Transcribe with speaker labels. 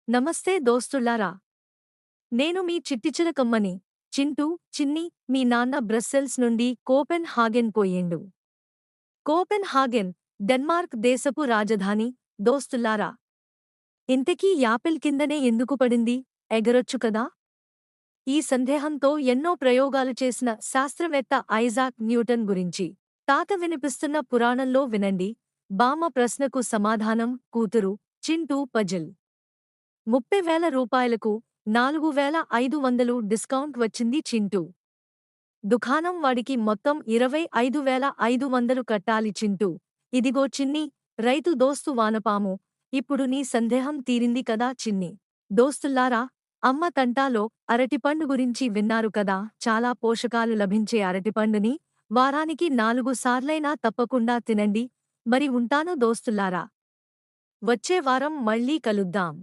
Speaker 1: నమస్తే దోస్తులారా. నేను మీ చిట్టిచిలకమ్మని. చింటూ, చిన్ని, మీ నాన్న బ్రస్సెల్స్ నుండి కోపెన్ హాగెన్ పోయిండు. కోపెన్ హాగెన్, డెన్మార్క్ దేశపు రాజధాని. దోస్తులారా, ఇంతకీ యాపిల్ కిందనే ఎందుకు పడింది? ఎగరొచ్చు కదా? ఈ సందేహంతో ఎన్నో ప్రయోగాలు చేసిన శాస్త్రవేత్త ఐజాక్ న్యూటన్ గురించి తాత వినిపిస్తున్న పురాణంలో వినండి. బామ్మ ప్రశ్నకు సమాధానం కూతురు. చింటూ పజిల్. 30,000 రూపాయలకు 4,500 డిస్కౌంట్ వచ్చింది చింటూ. దుకాణం వాడికి మొత్తం 25,500 కట్టాలి చింటూ. ఇదిగో చిన్ని, రైతు దోస్తు వానపాము. ఇప్పుడు నీ సందేహం తీరింది కదా చిన్ని. దోస్తుల్లారా, అమ్మ తంటాలో అరటిపండు గురించి విన్నారు కదా. చాలా పోషకాలు లభించే అరటిపండుని వారానికి 4 సార్లైనా తప్పకుండా తినండి. మరి ఉంటాను దోస్తుల్లారా. వచ్చే వారం మళ్ళీ కలుద్దాం.